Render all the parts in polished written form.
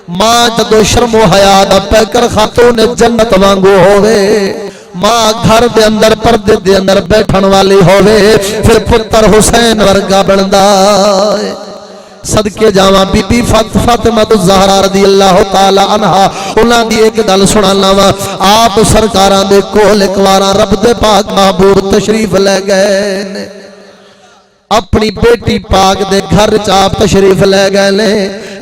ماں جدو شرم و حیا دا پیکر خاتون جنت وانگو ہووے، ماں گھر دے اندر پردے دے اندر بیٹھن والی ہووے، پھر پتر حسین ورگا بندا ہے۔ صدقے جاواں بی بی فاطمہ الزہرا رضی اللہ تعالی عنہا، انہاں دی ایک گل سنانا وا۔ آپ سرکاراں دے کول ایک واراں رب دے پاک محبوب تشریف لے گئے نے، اپنی بیٹی پاک دے گھر چاپ تشریف لے گئے نے،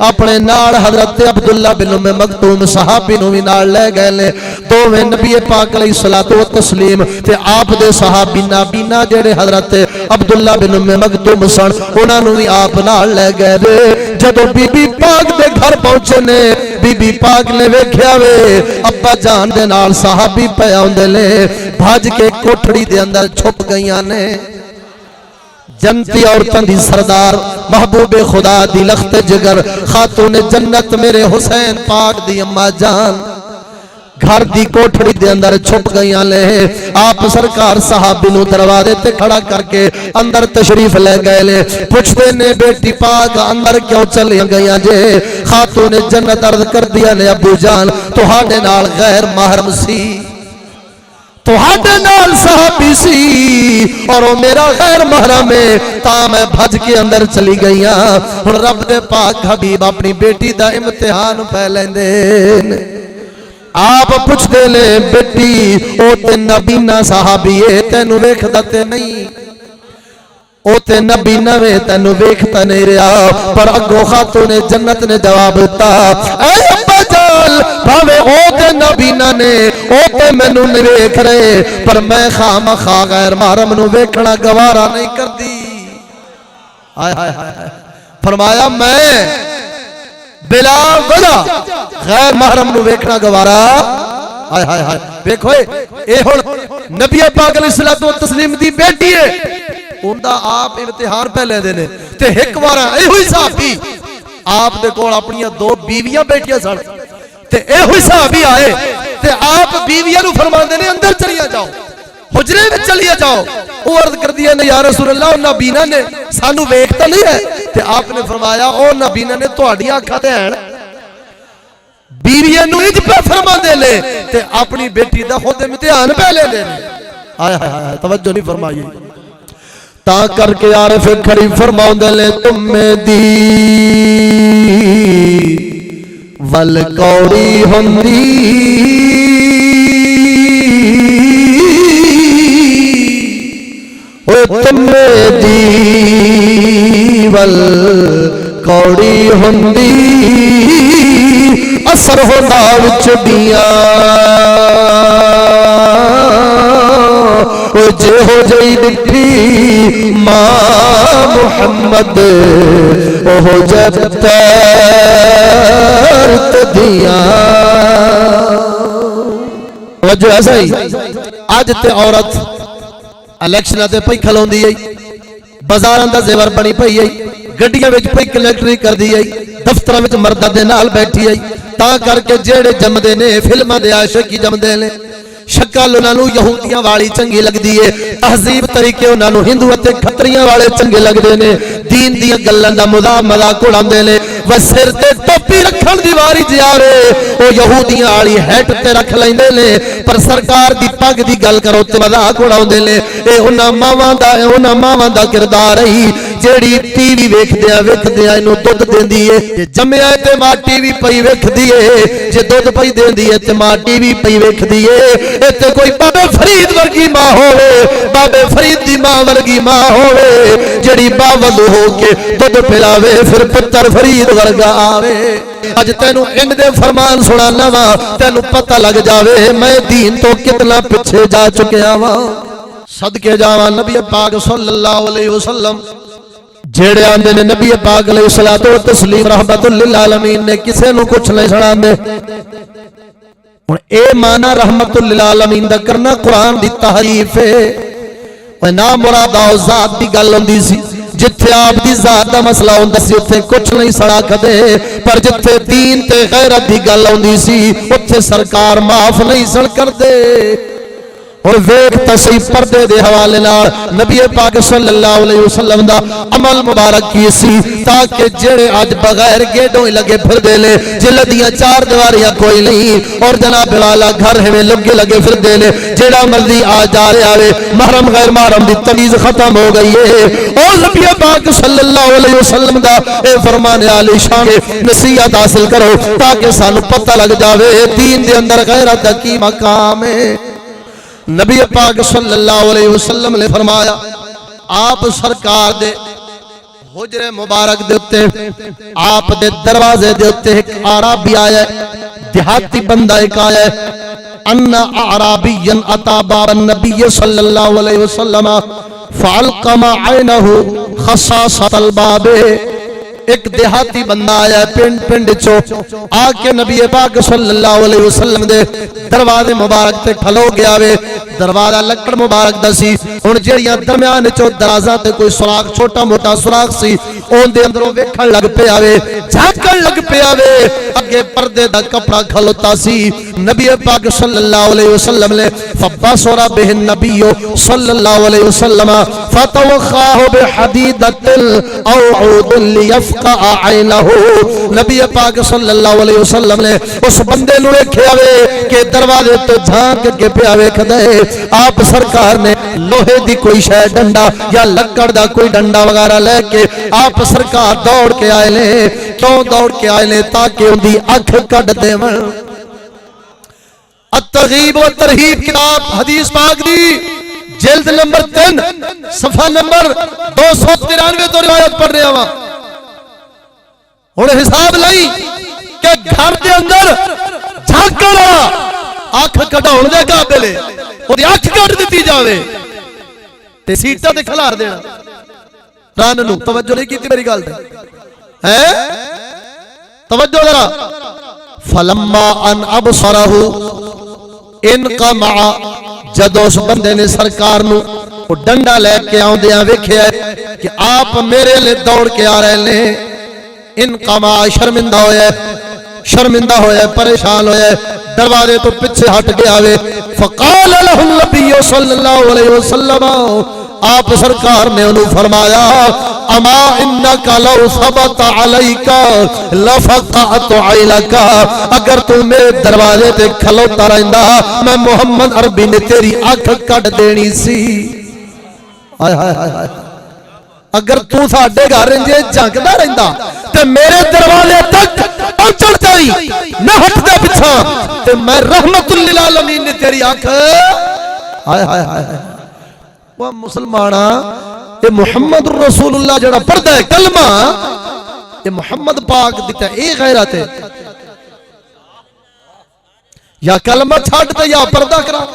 اپنے نال حضرت عبداللہ بن ام مکتوم صحابی نو بھی نال لے گئے نے، دوویں نبی پاک علیہ الصلوۃ والتسلیم تے آپ دے صحابی نابینا جڑے حضرت عبداللہ بن ام مکتوم سن، انہاں نو بھی آپ نال لے گئے نے۔ جدوں بی بی پاک دے گھر پہنچے نے، بی بی پاک نے ویکھیا وے ابا جان دے نال صحابی پے اوندے نے، بھج کے کوٹھڑی دے اندر چھپ گئیاں نے۔ جنتی عورتاں دی سردار محبوب خدا دی لخت جگر خاتون جنت میرے حسین پاک دی اماں جان گھر دی کوٹھڑی دے اندر چھپ گئیاں لے۔ آپ سرکار صحابی نو دروازے تے کھڑا کر کے اندر تشریف لے گئے لے، پوچھتے نے بیٹی پاک اندر کیوں چلی گئیاں جے؟ خاتون جنت عرض کر دیا نے ابو جان تہاڈے نال غیر محرم سی، تہاڈے نال صحابی سی اور وہ میرا غیر محرم ہے، تا میں بھج کے اندر چلی گئیاں۔ ہن رب دے پاک حبیب اپنی بیٹی دا امتحان پہ لیندے نے۔ آپ پوچھتے لے بیٹی او تے نبینا صحابی ہے تینوں ویکھدا تے نہیں، او تے نبی نوے تینوں ویکھتا نہیں رہا، پر اگوں خاتون جنت نے جواب دیتا اے ابا جان بھاوے او تے نبینا نے او تے مینوں نہیں ویکھ رہے، پر میں خامخواہ غیر محرم نو ویکھنا گوارا نہیں کردی۔ ہائے ہائے ہائے، فرمایا میں بلا وجہ غیر محرم نو ویکھنا گوارا۔ ہائے ہائے ہائے، ویکھو اے ہن نبی پاک علیہ الصلوۃ والتسلیم دی بیٹی ہے، اوندا آپ امتحان پہ لے دینے تے ایک وارا اے ہوئی صحابی آپ دے کول اپنی دو بیویاں بیٹیاں سن تے اے ہوئی صحابی آئے تے آپ بیویاں نو فرماندے نے اندر چلیے جاؤ، حجرے میں چلیے جاؤ۔ وہ عرض کر دیا نے یا رسول اللہ او نبینا نے سانو ویکھتا نہیں ہے، تے آپ نے فرمایا او نبینا نے تہاڈی اکھاں تے ہیں بیویاں نو اج پہ فرماندے لے تے اپنی بیٹی دا خود امتحان پہ لے لے۔ ہائے ہائے ہائے، توجہ نہیں فرمائی۔ تا کر کے عارف کھڑی فرماؤں دے لے تم میں دی والکوڑی ہندی او تم میں دی والکوڑی ہندی اثر ہونا وچ دیاں جے ہو جئی دکھی ماں محمد اوہ جب تیرت دیاں۔ وجہ ایسا ہی آج تے عورت الیکشنہ تے پئی کھلون دی بازاراں دا زیور بنی پئی گڈیاں وچ پئی کلیکٹری کر دی دفتراں وچ مرداں دے نال بیٹھی تا کر کے جیڑے جمدے نے فلماں دے عاشقی جمدے نے، شکل انہاں نوں یہودیاں والی چنگی لگدی ہے، تہذیب طریقے انہاں نوں ہندو تے کھتریاں والے چنگے لگدے نے، دین دیاں گلاں دا مذاق اڑاندے نے، و سر تے ٹوپی رکھن دی واری جے آوے او یہودیاں والی ہیٹ تے رکھ لیندے نے، پر سرکار دی پگ دی گل کرو تے مذاق اڑاوندے نے۔ اے انہاں ماواں دا کردار ہے جیڑی ٹی وی ویکھدیاں اینوں دودھ دیندی ہے، جے جمیا تے ماں ٹی وی پئی ویکھدی ہے، جے دودھ پئی دیندی ہے تے ماں ٹی وی پئی ویکھدی ہے۔ تے کوئی بابے فرید ورگی ماں ہوئے، بابے فرید دی ماں ورگی ماں ہوئے جڑی باوضو ہو کے دودھ پلاوے پھر پتر فرید ورگا آوے۔ اج تینوں ان دے فرمان سنانا وا تینوں پتہ لگ جاوے میں دین تو کتنا پیچھے جا چکیا وا۔ صدقے جاواں نبی پاک صلی اللہ علیہ وسلم جیڑے آندے نے نبی پاک علیہ الصلوۃ والتسلیم رحمت للعالمین نے کسے نوں کچھ نہیں سناندے۔ ہن اے مانا رحمت للعالمین دا کرنا قرآن دی تحریف ہے، نا مراد ذات دی گل ہوندی سی، جتھے آپ دی ذات دا مسئلہ ہوندا سی اوتھے کچھ نہیں سڑا کدے، پر جتھے دین تے غیرت دی گل ہوندی سی اوتھے سرکار معاف نہیں سن کردے۔ اور ویکھ تصحیح پردے دے حوالے نال نبی پاک صلی اللہ علیہ وسلم دا عمل مبارک کی سی تاکہ جڑے اج بغیر گیٹوں لگے پھر دے لے جل دیاں چار دیواریاں کوئی نہیں اور جناب والا گھر ہے لگے پھر دے لے جڑا مرضی آ جا رہا ہے محرم غیر محرم دی تمیز ختم ہو گئی ہے اور نبی پاک صلی اللہ علیہ وسلم دا اے فرمان عالی شان نصیحت حاصل کرو تاکہ سانو پتہ لگ جاوے دین دے اندر غیرت دا کی مقام ہے نبی پاک صلی اللہ علیہ وسلم نے فرمایا آپ سرکار دے حجر مبارک دے اتے آپ دے دروازے دے اتے ایک عربی آیا ہے دیہاتی بندہ ایک آیا ہے ان اعرابیًا اتا باب النبی صلی اللہ علیہ وسلم فعلقم عینہ خصاصت الباب ایک دیہاتی بندہ آیا ہے پنڈ چو آکے نبی پاک صلی اللہ علیہ وسلم دے دروازے مبارک تے کھلو گیا وے دروازہ لکڑ مبارک دا سی ہن جڑیاں درمیان چو درازاں تے کوئی سوراخ چھوٹا موٹا سوراخ سی اون دے اندروں ویکھن لگ پیا وے جھانکن لگ پیا وے اگے پردے دا کپڑا کھلوتا سی نبی پاک صلی اللہ علیہ وسلم نے فبصر به النبی صلی اللہ علیہ وسلم فتوخاه بحدیدۃ او عود لیفقع عینہ نبی پاک صلی اللہ علیہ وسلم نے اس بندے نو ویکھیا وے کہ دروازے تو جھانک کے پیا ویکھدا ہے آپ سرکار نے لوہے دی کوئی شے ڈنڈا یا لکڑ دا کوئی ڈنڈا وغیرہ لے کے آپ سرکار دوڑ کے آئے لے کیوں دوڑ کے آئے لے تاکہ ان دی اکھ کڈ دیون الترغیب و ترہیب کتاب حدیث پاک دی جلد نمبر 3 صفحہ نمبر 293 تو روایت پڑھ رہے ہوا ہن حساب لئی کہ گھر دے اندر جھانکنا اکھ کڈاون دے قابل ہے اودی اکھ کڈ دتی جاوے تے سیٹاں تے کھلار دینا رن نو توجہ نہیں کیتی میری گل تے ہیں توجہ ذرا فلما ان ابصرہ ان قمع جدو اس بندے نے سرکار نو وہ ڈنڈا لے کے آؤندیاں ویکھیا کہ آپ میرے لے دوڑ کے آ رہے ہیں ان قمع شرمندہ ہوئے پریشان ہوئے دروازے تو پیچھے ہٹ گیا وے فقال لهم نبی صلی اللہ علیہ وسلم آپ سرکار نے انہوں فرمایا اما انکا لو ثبت علیکا لفقعت عیلکا اگر تو میرے دروازے تے کھلوتا رہندا میں محمد عربی نے تیری آنکھ کٹ دینی سی ہائے ہائے ہائے اگر تو ساڈے گھر انجے جھانکدا رہندا تے میرے دروازے تک پہنچن تئی نہ ہٹدا پیچھے تے میں رحمت للعالمین نے تیری آنکھ ہائے ہائے ہائے وہ مسلمانہ یہ محمد رسول اللہ جڑا پڑھتا ہے کلمہ یہ محمد پاک دیتا ہے اے غیرت ہے یا کلمہ چھاڑتا یا پردہ کرا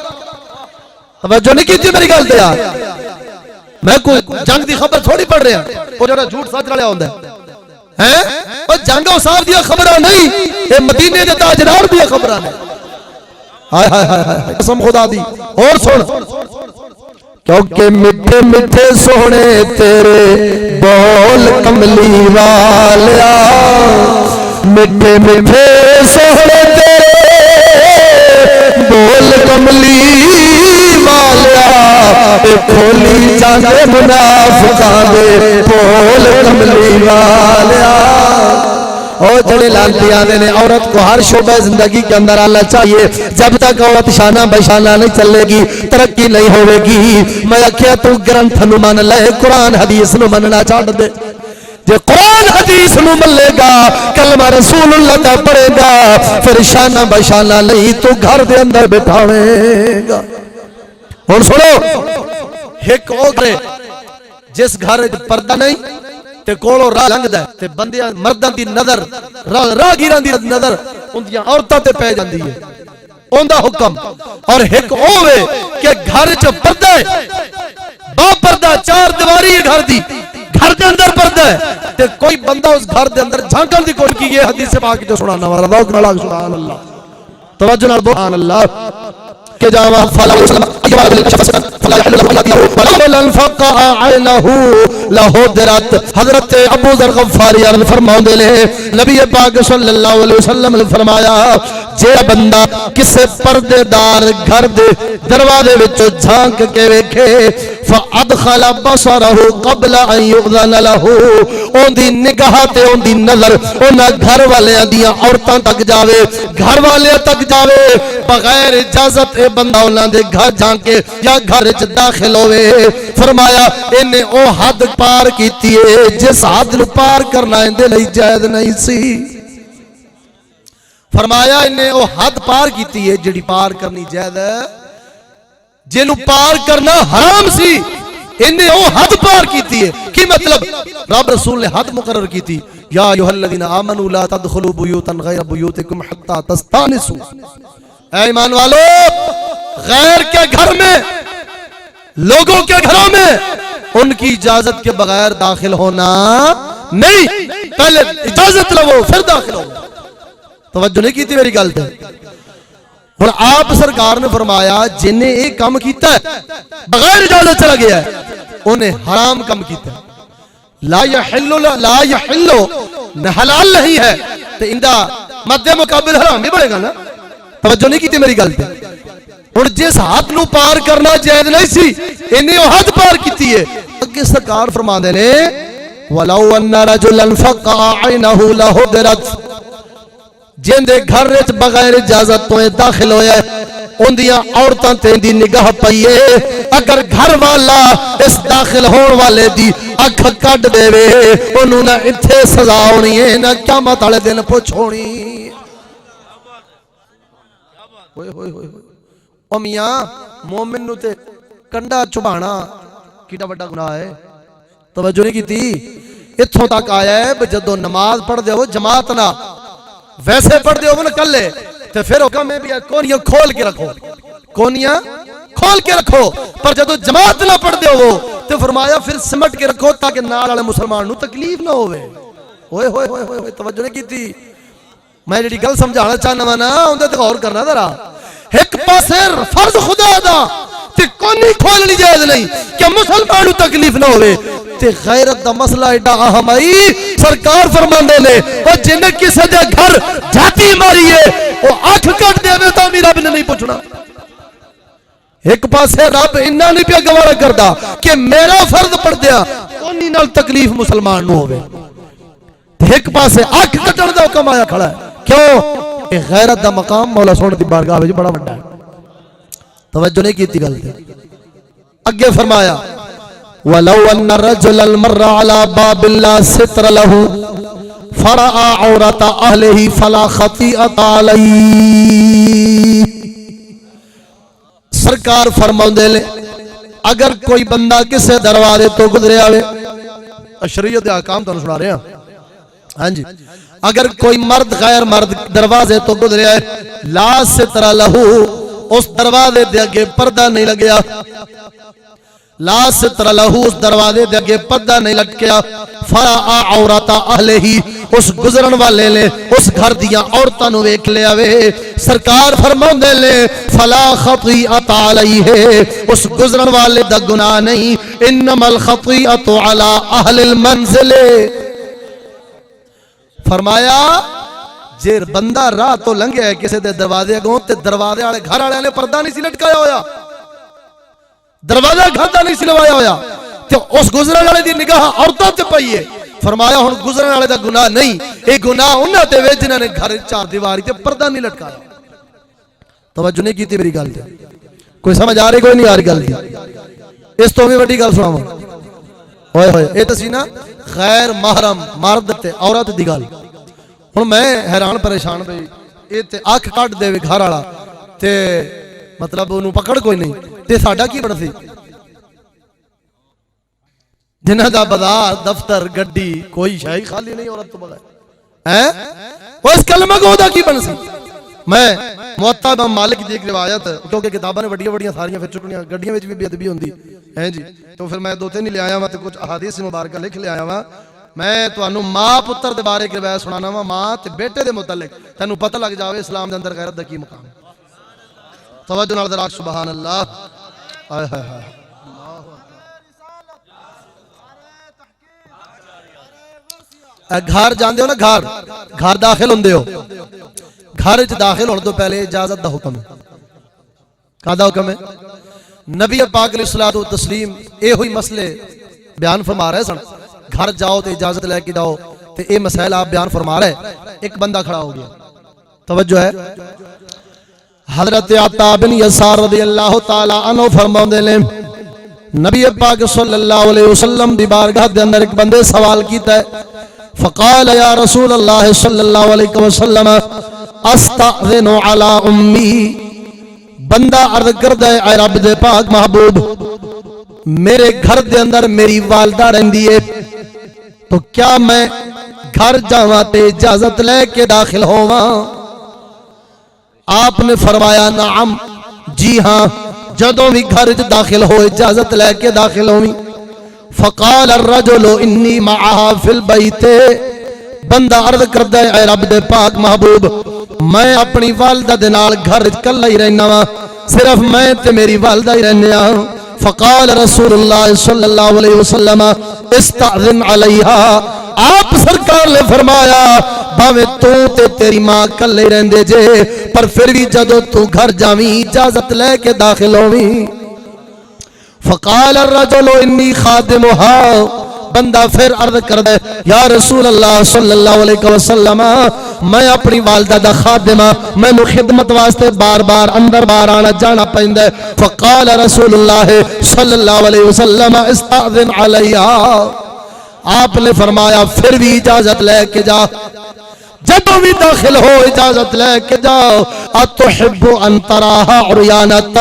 توجہ نہیں کیجئے میری گل تے یار میں کوئی جنگ دی خبر تھوڑی پڑھ رہا وہ جڑا جھوٹ سچ رلیا ہوندا ہے ہیں او جنگ او صاحب دی خبراں نہیں اے مدینے دے تاجدار دی خبراں نے ہائے ہائے ہائے قسم خدا دی اور سن کیونکہ میٹھے میٹھے سونے تیرے بول کملی والیا میٹھے میٹھے سونے تیرے بول کملی والیا کھولی جانے منافقان دے بول کملی والیا اور جڑے لانتی آنے نے عورت کو ہر شعبہ زندگی کے اندر آنا چاہیے جب تک عورت شانہ بشانہ نہیں چلے گی ترقی نہیں ہوئے گی میں کیا تو گرنتھ نو من لے قرآن حدیث نو مننا چاہت دے جو قرآن حدیث نو من لے گا کلمہ رسول اللہ کا پڑھے گا پھر شانہ بشانہ نہیں تو گھر دے اندر بٹھاوے گا اور سنو ایک اور جس گھر پردہ نہیں تے کولو راہ لنگدا ہے تے بندیاں مرداں دی نظر راہ گیراں دی نظر اندیاں عورتاں تے پے جاندی ہے اوندا حکم اور ایک اوے کہ گھر چ پردہ ہے با پردہ چار دیواری ہے گھر دی گھر دے اندر پردہ ہے تے کوئی بندہ اس گھر دے اندر جھانکن دی کوشش کی ہے حدیث پاک جو سنانا وا ذوق نال سبحان اللہ توجہ نال سبحان اللہ کے جاواں فلا حضرت ابو ذر غفاری عرض فرماؤندے نے نبی پاک صلی اللہ علیہ وسلم نے فرمایا جے بندہ کسے پردے دار گھر دے دروازے وچوں جھانک کے ویکھے فادخل بصره قبل ان يؤذن له اون دی نگاہ تے اون دی نظر انہاں گھر والیاں دیاں عورتاں تک جاوے گھر والے تک جاوے بغیر اجازت اے بندہ انہاں دے گھر جھانکے یا گھر وچ داخل ہوئے فرمایا انہیں او حد پار کیتی ہے جس حد نو پار کرنا اندے لئی جائز نہیں سی فرمایا انہیں او حد پار کیتی ہے جڑی پار کرنی جائز ہے جنو پار کرنا حرام سی انہیں او حد پار کیتی ہے کی مطلب رب رسول نے حد مقرر کی تھی یا ایھا الذین آمنوا لا تدخلوا بیوتا غیر بیوتکم حتی تستانسوا اے ایمان والو غیر کے گھر میں لوگوں کے گھروں میں ان کی اجازت کے بغیر داخل ہونا نہیں پہلے اجازت لو پھر داخل ہو توجہ نہیں کی تھی میری گل تے اور آپ سرکار نے فرمایا جنہیں ایک کام کیتا ہے بغیر اجازت چلا گیا ہے انہیں حرام کام کیتا ہے لا یحل حلال نہیں ہے تو اندہ مد مقابل حرام ہی بڑھے گا نا توجہ نہیں کی تھی میری گل تے اور جس حد نو پار کرنا جائز نہیں سی انہیں وہ حد پار کیتی ہے اگے سرکار فرما دے نے وَلَوْ أَنَّ رَجُلًا فَقَّعَ عَيْنَهُ لَهُدِرَتْ جن دے گھر وچ بغیر اجازت تو داخل ہویا ہے ان دیاں عورتاں تے دی نگاہ پئیے اگر گھر والا اس داخل ہون والے دی اکھ کڈ دے وے اونوں نہ ایتھے سزا ہونی ہے نہ قیامت والے دن پوچھ ہونی ہوئے ہوئے ہوئے او میاں مومن نو تے کنڈا چبانا کیڑا بڑا گناہ ہے توجہ نہیں کیتی اتھوں تک آیا ہے جدوں نماز پڑھ دے ہو جماعت نہ ویسے پڑھ دے ہو نا کلے تے پھر حکم ہے بھی کونیاں کھول کے رکھو کونیاں کھول کے رکھو پر جدوں جماعت نہ پڑھ دے ہو تے فرمایا پھر سمٹ کے رکھو تاکہ نال والے مسلمان نو تکلیف نہ ہوے ہوئے ہوئے ہوئے ہوئے توجہ نہیں کیتی میں جڑی گل سمجھانا چاہنا وا نا اوندا تے غور کرنا ذرا ایک پاسے فرض خدا دا تے کونی کھولنی جائز نہیں کہ مسلمان نو تکلیف نہ ہوے تے غیرت دا مسئلہ ایڈا اہم ہے سرکار فرماندے نے او جن کسے دے گھر جاتی ماری ہے او اکھ کٹ دے تو بھی رب نے نہیں پوچھنا ایک پاسے رب انہاں نہیں پیا گوارا کردا کہ میرا فرض پڑھ دیا کونی نال تکلیف مسلمان نو ہوے ایک پاسے اکھ کٹن دا حکم آیا کھڑا ہے کیوں کہ غیرت دا مقام مولا سونے دی بارگاہ وچ بڑا بڑا ہے توجہ نہیں کیتی گل تے اگے فرمایا وَلَوْ أَنَّ الرَّجُلَ الْمَرَّ عَلَى بَابٍ لَا سِتْرَ لَهُ فَرَأَى عَوْرَةَ أَهْلِهِ فَلَا خَطِيئَةَ عَلَيْهِ سرکار فرماؤندے لے اگر کوئی بندہ کسے دروازے تو گزرے آوے شریعت احکام تو سنا رہے ہیں ہاں جی اگر کوئی مرد غیر مرد دروازے تو گزرے آئے لا ستر لہو اس دروازے دے اگے پردہ نہیں لگیا لا ستر لہو اس دروازے دے اگے پردہ نہیں لٹکیا فرآ عورت اہلہ اس گزرن والے نے اس گھر دیا عورتاں نو ویکھ لیا وے سرکار فرماندے لے فلا خطیئۃ علیہ اس گزرن والے دا گناہ نہیں انما الخطیئۃ علی اہل المنزل فرمایا جے بندہ راہ تو لنگیا ہے کسے دے دروازے اگوں تے دروازے والے گھر والے نے پردہ نہیں سی لٹکایا ہویا دروازہ گھر دا نہیں سی لوایا ہویا تے اس گزرن والے دی نگاہ عورتاں تے پئی ہے فرمایا ہن گزرن والے دا گناہ نہیں اے گناہ انہاں تے وے جنہاں نے گھر چار دیواری تے پردہ نہیں لٹکایا توجہ نہیں کیتی میری گل تے کوئی سمجھ آ رہی کوئی نہیں آ رہی گل دی اس تو بھی بڑی گل سناواں ہوئے ہوئے اے تے سی نا غیر محرم مرد تے عورت دی گل ہن میں حیران پریشان بھئی اے تے اکھ کڈ دے گھر والا تے مطلب اونوں پکڑ کوئی نہیں تے ساڈا کی بن سی جنہاں دا بازار دفتر گڈی کوئی شے خالی نہیں عورت تو بغیر ہیں اس کلمہ کو دا کی بن سی میں موطا امام مالک دی ایک روایت کیونکہ کتاباں نے بڑیاں بڑیاں ساریاں پھر چکنیاں گڈیاں وچ بھی بے ادبی ہوندی ہیں جی تو پھر میں دو تین لے آیا ہاں تے کچھ احادیث مبارکہ لکھ لے آیا ہاں میں تانوں ماں پتر دے بارے ایک روایت سنانا وا ماں تے بیٹے دے متعلق تینوں پتہ لگ جاوے اسلام دے اندر غیرت دا کی مقام توجہ نال ذرا سبحان اللہ. ہائے ہائے ہائے. گھر جاندے ہو نا، گھر داخل ہوندے ہو، گھر وچ داخل ہونے تو پہلے اجازت دا حکم ہے. کہدا حکم ہے؟ نبی پاک علیہ الصلوۃ والتسلیم اے ہوئی مسئلے بیان فرما رہے سن. گھر جاؤ تے اجازت لے کے جاؤ تے اے مسائل آپ بیان فرما رہے. ایک بندہ کھڑا ہو گیا، توجہ ہے. حضرت عطا بن یسار رضی اللہ تعالی عنہ فرماندے نے نبی پاک صلی اللہ علیہ وسلم دی بارگاہ دے اندر ایک بندے سوال کیتا ہے. فقال یا رسول اللہ صلی اللہ علیہ وسلم استأذن علی امی. بندہ عرض کردا ہے اے رب دے پاک محبوب، میرے گھر دے اندر میری والدہ رہندی ہے، تو کیا میں گھر جاواں تے اجازت لے کے داخل ہوواں؟ آپ نے فرمایا نعم، جی ہاں، جدوں بھی گھر وچ داخل ہو اجازت لے کے داخل ہوویں. فقال الرجل انی معها فی البیت. بندہ عرض کردا ہے اے رب دے پاک محبوب، میں اپنی والدہ دے نال گھر وچ کلا ہی رہنا وا، صرف میں تے میری والدہ ہی رہنے ہاں. فقال رسول اللہ صلی اللہ علیہ وسلم استأذن علیہا. آپ سرکار نے فرمایا باویں تو تے تیری ماں کلے رہندے جے، پر پھر بھی جدو تو گھر جاویں اجازت لے کے داخل ہوویں. فقال الرجل انی خادمها. بندہ پھر عرض کردا ہے یا رسول اللہ صلی اللہ علیہ وسلم، میں اپنی والدہ دا خادم ہاں، مینوں خدمت واسطے بار بار اندر باہر آنا جانا پیندا ہے. فقال رسول اللہ صلی اللہ علیہ وسلم استأذن علیہا. آپ نے فرمایا پھر بھی اجازت لے کے جا، جدوں بھی داخل ہو اجازت لے کے جاؤ. اتحب ان تراها عریانۃ.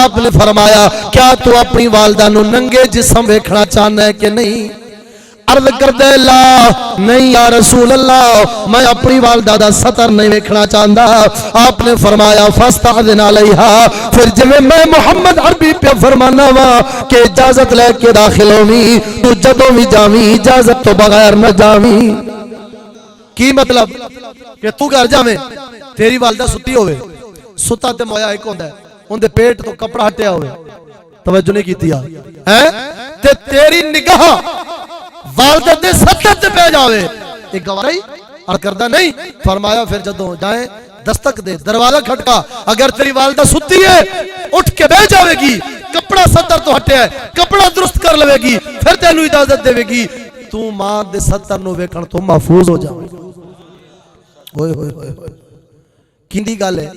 آپ نے فرمایا کیا تو اپنی والدہ نو ننگے جسم ویکھنا چاہنا ہے کہ نہیں؟ عرض کردے لا، نہیں یا رسول اللہ، میں اپنی والدہ دا سطر نہیں ویکھنا چاہندا. آپ نے فرمایا فاستأذن علیہا. پھر جویں میں محمد عربی پہ فرمانا وا کہ اجازت لے کے داخل ہوویں، تو جدوں بھی جاویں اجازت تو بغیر نہ جاویں. کی مطلب کہ تو گھر جاویں تیری والدہ ستی ہوئے، ستا تے مویا ایک ہوندا ہے، اون دے پیٹ تو کپڑا ہٹیا ہوئے، توجہ نہیں کیتی ہے تے تیری نگاہ والدہ دے سطر تے پہ جاوے، ایک گوارا ہی اور کردہ نہیں. فرمایا پھر جدوں جائیں دستک دے، دروازہ کھٹکا، اگر تیری والدہ ستی ہے اٹھ کے بیٹھ جاوے گی، کپڑا سطر تو ہٹیا ہے، کپڑا درست کر لوے گی، پھر تینوں اجازت دے گی تو ماں دے سطر نو ویکھن تو محفوظ ہو جاوے. ہوئے ہوئے ہوئے ہوئے کیندی گل ہے.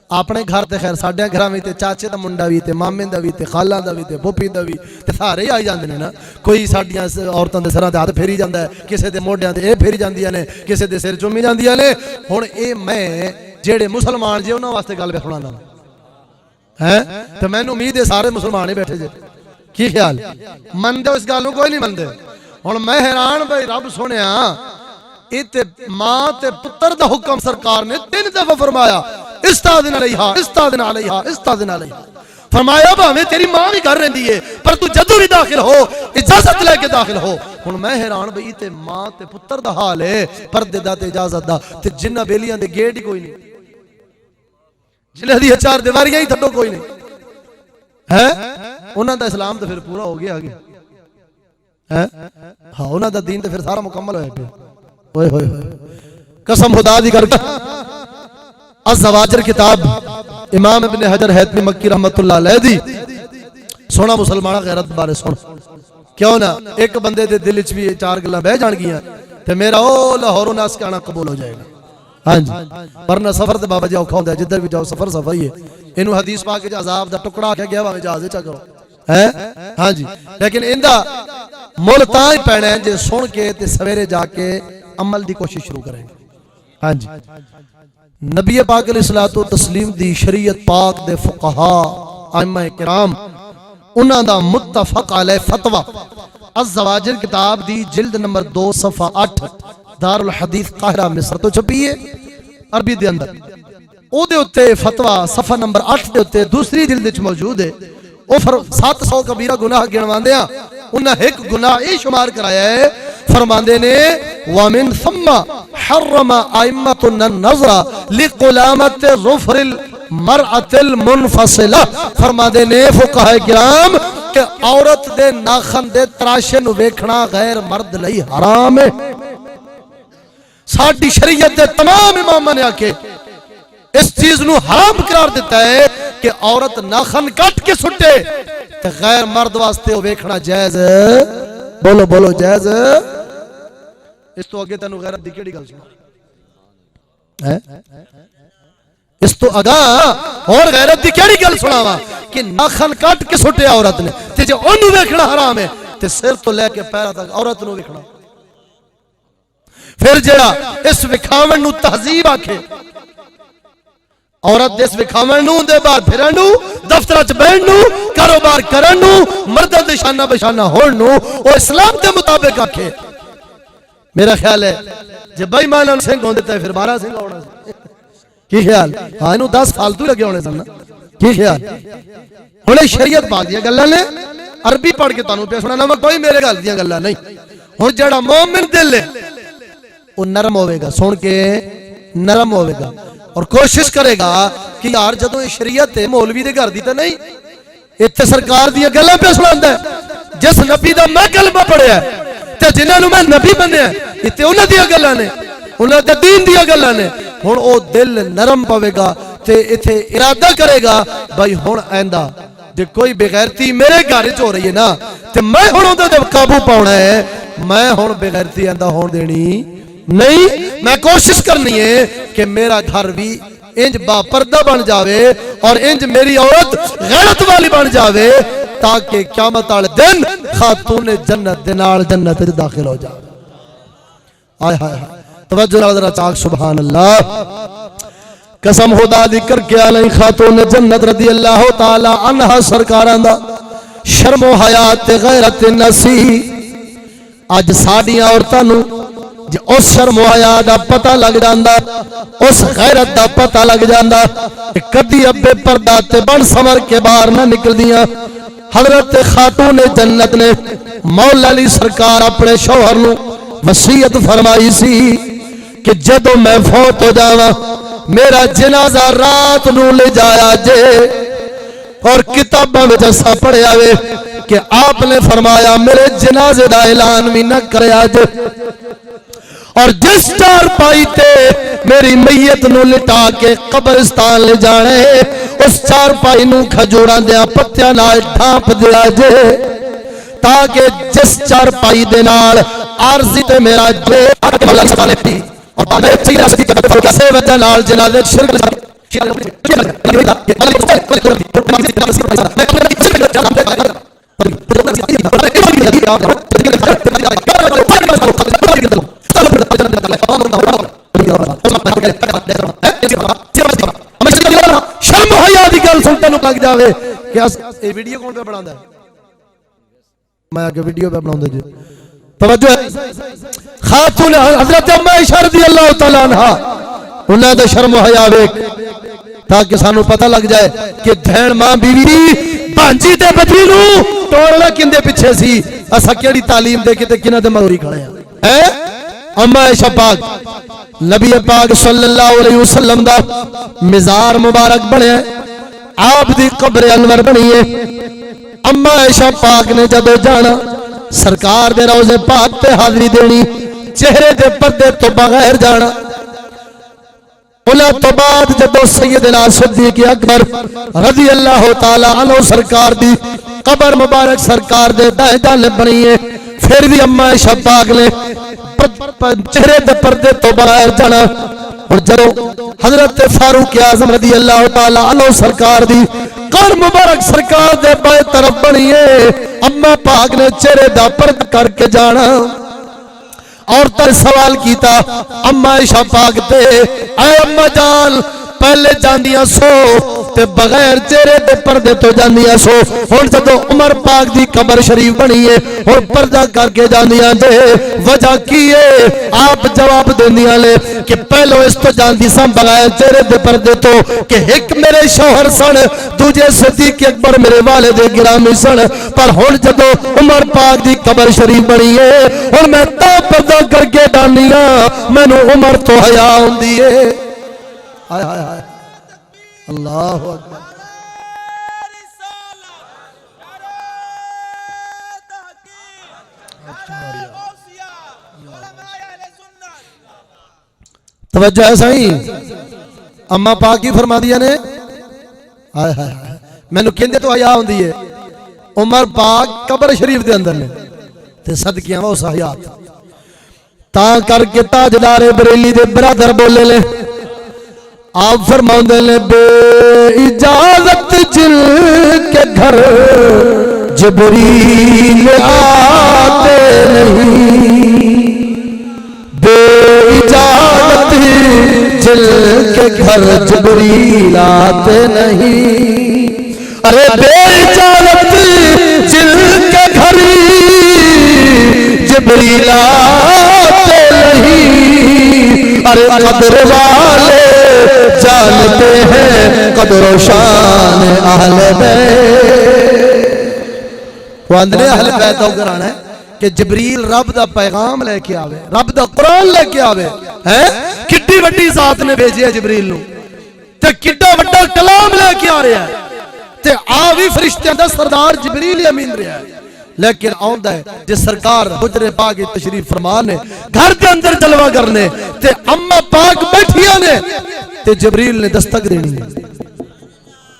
اپنے گھر تے خیر ساڈے گھراں وچ تے چاچے دا منڈا وی تے مامے دا وی تے خالہ دا وی تے پھوپھی دا وی تے سارے ہی آئی جاندے نے نا. کوئی ساڈیاں عورتاں دے سراں تے ہاتھ پھیری جاندا ہے، کسے دے موڈیاں تے اے پھیری جاندیاں نے، کسے دے سر چومی جاندیاں نے. ہن اے میں جیڑے مسلمان جے انہاں واسطے گل سنانا ہے تے مینوں امید ہے سارے مسلمان ہی بیٹھے جے. کی خیال مندے اس گل نوں؟ کوئی نہیں مندے. ہن میں حیران بھائی رب سنیا تے ماں تے پتر دا حکم سرکار نے 3 دفعہ فرمایا استاذن علیہا استاذن علیہا استاذن علیہا. فرمایا بھاویں تیری ماں بھی گھر رہندی ہے پر تو جدوں بھی داخل ہو اجازت لے کے داخل ہو. ہن میں حیران بھئی تے ماں تے پتر دا حال ہے پردے دا تے اجازت دا تے جنہ بیلیاں دے گیٹ ہی کوئی نہیں، جنہ دی 4 دیواریاں ہی تھڈو کوئی نہیں ہے. انہاں دا اسلام تے پھر پورا ہو گیا آگے ہے. ہاں انہاں دا دین تے پھر سارا مکمل ہویا پیا. ہوئے ہوئے ہوئے قسم خدا دی کر کے الزواجر کتاب امام ابن حجر حیتمی مکی رحمت اللہ علیہ دی سونا مسلمانہ غیرت بارے سن. کیوں نہ ایک بندے دے دل وچ بھی 4 گلاں بہ جان گیاں تے میرا او لاہوروں ناس کے آنا قبول ہو جائے گا. ہاں جی ورنہ سفر تے بابا جی اوکھا ہوندا ہے، جدھر بھی جاؤ سفر سفر ہی ہے. اینو حدیث پاک وچ عذاب دا ٹکڑا آکھیا گیا وا جہاز وچ کرو ہے. ہاں جی لیکن ایندا مول تاں ہی پینا ہے جے سن کے تے سویرے جا کے عمل دی کوشش شروع کریں گے. ہاں جی نبی پاک علیہ الصلوۃ والتسلیم دی شریعت پاک دے فقہا ائمہ کرام انہاں دا متفق علیہ فتوی الزواجر کتاب دی جلد نمبر 2 صفحہ 8 دار الحدیث قاہرہ مصر تو چھپی ہے عربی دے اندر. او دے اوتے فتوی صفحہ نمبر 8 دے اوتے دوسری جلد وچ موجود ہے. او 700 کبیرہ گناہ گنواندیاں انہاں ایک گناہ اے شمار کرایا ہے. فرماندے نے وَمِن ثُمَّ حَرَّمَ أَئِمَّتُنَا النَّظْرَ لِقُلَامَةِ ظُفْرِ مرأۃ المنفصلہ فرما دے نے فقہاء کرام کہ عورت دے ناخن دے تراشے نو ویکھنا غیر مرد لئی حرام ہے. ساڈی شریعت دے تمام اماماں نے آکے اس چیز نو حرام قرار دیتا ہے کہ عورت ناخن کٹ کے سٹے تے غیر مرد واسطے ویکھنا جائز. بولو بولو جائز. اس تو اگے تینوں غیرت دی کیڑی گل سنا؟ اس تو اگاں اور غیرت دی کیڑی گل سناواں کہ ناخن کٹ کے سٹے عورت نے تے جے اونوں ویکھنا حرام ہے تے سر تو لے کے پیراں تک عورت نو ویکھنا. پھر جڑا اس وکھاون نو تہذیب آکھے عورت دے اس وکھاون نو دے باہر پھرن نو دفتر وچ بیٹھن نو کاروبار کرن نو مرداں دے شانہ بشانہ ہون نو او اسلام دے مطابق آکھے. میرا خیال ہے جے بے ایمان سنگ ہوندے تے پھر 12 سنگ ہونا کی خیال؟ ہاں اینو 10 فالتو لگے ہونے سن کی خیال؟ ہن شریعت پاک دی گلاں نے عربی پڑھ کے تانوں پہ سنانا میں کوئی میرے گل دیاں گلاں نہیں. ہن جڑا مومن دل ہے وہ نرم ہوے گا سن کے نرم ہوے گا اور کوشش کرے گا کہ یار جدوں یہ شریعت ہے مولوی دے گھر دی تے نہیں ایتھے سرکار دی گلاں پہ سناندا ہے. جس نبی دا میں کلمہ پڑھیا ہے تے جنہاں نوں میں نبی بنیا ایتھے انہاں دی گلاں نے انہاں دے دین دی گلاں نے. ہن او دل نرم پوے گا تے ایتھے ارادہ کرے گا بھائی ہن آئندہ جے کوئی بے غیرتی میرے گھر وچ ہو رہی ہے نا تے میں ہن اودے تے قابو پاؤنا ہے. میں ہن بے غیرتی آئندہ ہون دینی نہیں. میں کوشش کرنی ہے کہ میرا گھر بھی انج با پردہ بن جاوے اور انج میری عورت غیرت والی بن جاوے تاکہ قیامت والے دن خاتون جنت دے نال جنت وچ داخل ہو جاوے. آئے ہائے ہائے توجہ نال ذرا چاک سبحان اللہ. قسم خدا دی کر کے علی خاتون جنت رضی اللہ تعالی عنہا سرکاراں دا شرم و حیا تے غیرت نسی. اج ساڈیاں عورتاں نوں جے اس شرم و حیا دا پتہ لگ جاندا اس غیرت دا پتہ لگ جاندا کہ کدی ابے پردہ تے بن سمر کے باہر نہ نکلدیاں. حضرت خاتون جنت نے مولا علی سرکار اپنے شوہر نوں وصیت فرمائی سی کہ جدوں میں فوت ہو جاواں میرا جنازہ رات نو لے جایا جے. اور کتاباں وچ ایسا پڑھیا وے کہ آپ نے فرمایا میرے جنازے دا اعلان بھی نہ کریا جے. اور جس چارپائی تے میری میت نو لٹا کے قبرستان لے جانے اس چارپائی نو کھجوراں دیاں پتیاں نال ڈھانپ دیا جے تاکہ جس چارپائی دے نال عارضی تے میرا جو مولا سبحانہ تھی اور بعد میں سیدنا صدیق اکبر فاروق سے وجہ نال جنازے شرک شرم و حیا دی گل سن تینوں لگ جاوے کہ اے ویڈیو کون پہ بناوندا ہے؟ میں اگے ویڈیو پہ بناوندا جی. توجہ خاتون حضرت ام عائشہ رضی اللہ تعالی عنہا انہاں دا شرم و حیا ویکھ تاکہ سانو پتہ لگ جائے کہ دھین ماں بیوی بانجی تے بدی نو توڑنا کندے پیچھے سی اسا کیڑی تعلیم دے کے تے کناں تے مغوری کھڑے ہیں. ام عائشہ پاک نبی پاک صلی اللہ علیہ وسلم دا مزار مبارک بنیا آپ دی قبر انور بنی ہے. ام عائشہ پاک نے جدو جانا سرکار دے روضے پاک تے حاضری دینی چہرے دے پردے تو بغیر جانا. انہاں تو بعد جدو سیدنا صدیق اکبر رضی اللہ تعالی عنہ سرکار دی قبر مبارک سرکار دے دائیں جانب بنی ہے پھر بھی ام عائشہ پاک نے چہرے دے پردے تو بغیر جانا. اور جدو حضرت فاروق اعظم رضی اللہ تعالی عنہ سرکار دی قبر مبارک سرکار دے بائیں طرف بنی ہے اما پاک نے چہرے دا پرد کر کے جانا اور تر سوال کیتا اما عائشہ پاک تے اے اما جان پہلے جاندیاں سو تے بغیر چہرے دے پردے تو جاندیاں سو ہن جدوں عمر پاک دی قبر شریف بنی ہے ہن پردہ کر کے جاندیاں جے وجہ کی ہے آپ جواب دیندیاں لے کہ پہلو اس تو جاندی سن بغیر چہرے دے پردے تو کہ ایک میرے شوہر سن دوجے صدیق اکبر میرے والد گرامی سن پر ہن جدوں عمر پاک دی قبر شریف بنی ہے ہن میں تا پردہ کر کے جاندیاں مینوں عمر تو حیا ہوندی ہے. اللہ اکبر. توجہ ہے سائیں. اما پاک کی فرما دیا نے ہائے ہائے مینوں کہندے تو حیا ہوندی ہے. عمر پاک قبر شریف دے اندر نے تے صدقیاں وا اس حیات تا کر کے تاجدار بریلی دے برادر بولے لے آپ فرماؤندے نے بے اجازت جل کے گھر جبریل آتے نہیں. بے اجازت جل کے گھر جبریل آتے نہیں. ارے بے اجازت جل کے گھر جبریل آتے نہیں. ارے قدر والے جانتے ہیں قدر و شان اہل بیت. وہ اندرے اہل بیت ہو کر آنا ہے کہ جبریل رب دا پیغام لے کے آوے, رب دا قرآن لے کے آوے. کتنی وڈی ذات نے بھیجی ہے جبریل نو تے کتنا وڈا کلام لے کے آ رہا ہے تے آوی فرشتیاں دا سردار جبریل امین رہا ہے. لیکن آندا ہے جس سرکار حجرے پاک تشریف فرمان نے گھر کے اندر جلوہ کرنے تے اما پاک بیٹھیاں نے تے جبریل نے دستک دینی ہے.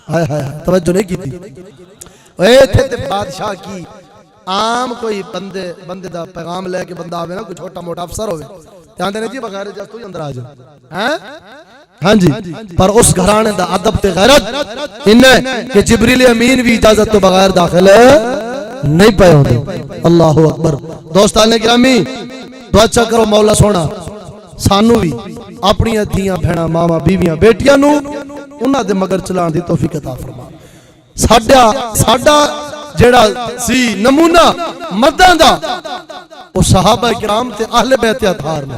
ہائے ہائے توجہ نہیں کی تھی. اے تھے تے بادشاہ کی عام کوئی بندے دا پیغام لے کے بندہ آوے نا, کوئی چھوٹا موٹا افسر ہوئے تے آندے نے جی بغیر اجازت تو ہی اندر آ جا. ہاں جی پر اس گھرانے دا ادب تے غیرت انہیں کہ جبریل امین بھی اجازت تو بغیر داخل نہیں پائے ہوندے. اللہ اکبر. دوستان گرامی دعا اچھا کرو مولا سونا سانو بھی اپنی دھیاں بہناں ماواں بیویاں بیٹیاں نو انہاں دے مگر چلان دی توفیق عطا فرما. ساڈا جیڑا سی نمونہ مرداں دا او صحابہ کرام تے اہل بیت اطہار نے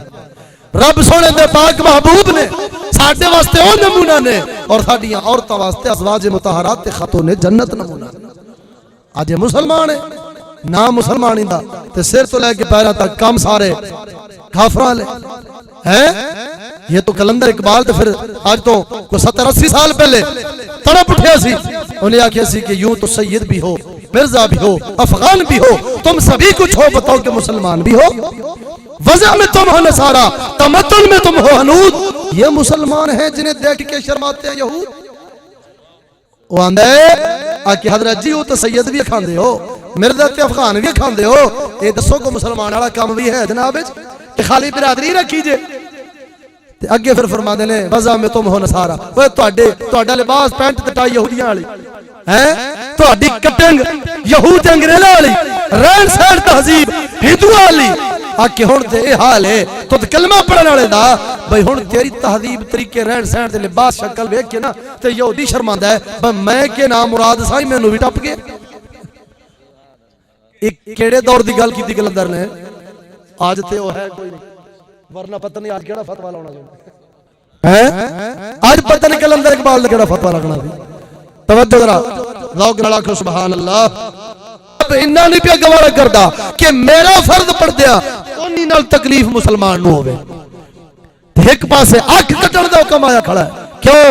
رب سونے دے پاک محبوب نے ساڈے واسطے او نمونہ نے اور ساڈیاں عورتاں واسطے ازواج مطہرات تے خاتون جنت نمونہ. آج مسلمان ہے نا مسلمانی دا تے سر تو لے کے پیروں تک کام سارے کافراں لے ہیں. یہ تو کلندر اقبال تے پھر آج تو کوئی 70-80 سال پہلے تڑپ اٹھیا سی. انہیں آکھیا سی کہ یوں تو سید بھی ہو, مرزا بھی ہو, افغان بھی ہو, تم سبھی کچھ ہو, بتاؤ کہ مسلمان بھی ہو. وضع میں تم ہو نصارہ, تمدن میں تم ہو ہنود. یہ مسلمان ہیں جنہیں دیکھ کے شرماتے ہیں یہود. وہ آندے آکے حضرت جی وہ تو سید بھی کھاندے ہو, مرزا تے افغان بھی کھاندے ہو, اے دسو کو مسلمان والا کام بھی ہے جناب کہ خالی برادری رکھی جے. تے اگے پھر فرما دے نے وضع میں تم ہو نصارہ. اوے تہاڈا لباس پینٹ تے ٹائی یہودیاں والی ہیں, تہاڈی کٹنگ یہود انگریزاں والی, رہن سہن تہذیب ہندوؤں والی. آکے ہن تے اے حال ہے تو کلمہ پڑھن والے دا بھئی ہن تیری تہذیب طریقے رہن سہن تے لباس شکل ویکھ کے نا تے یہودی شرماندا ہے بھئی میں کہ نام مراد سائی مینوں بھی ٹپ گئے. ایک کیڑے دور دی گل کیتی کلندر نے, آج تے او ہے کوئی نہیں ورنہ پتہ نہیں آج کیڑا فتوی لاونا ہے. آج پتہ نہیں کلندر اقبال نے کیڑا فتوی لگنا سی. توجہ ذرا ذوق نال آکھو سبحان اللہ. اب انہاں نہیں پیا گوارا کردا کہ میرا فرض پڑھ دیا اونی نال تکلیف مسلمان نو ہوے. ایک پاسے اکھ کٹن دا حکم آیا کھڑا ہے. کیوں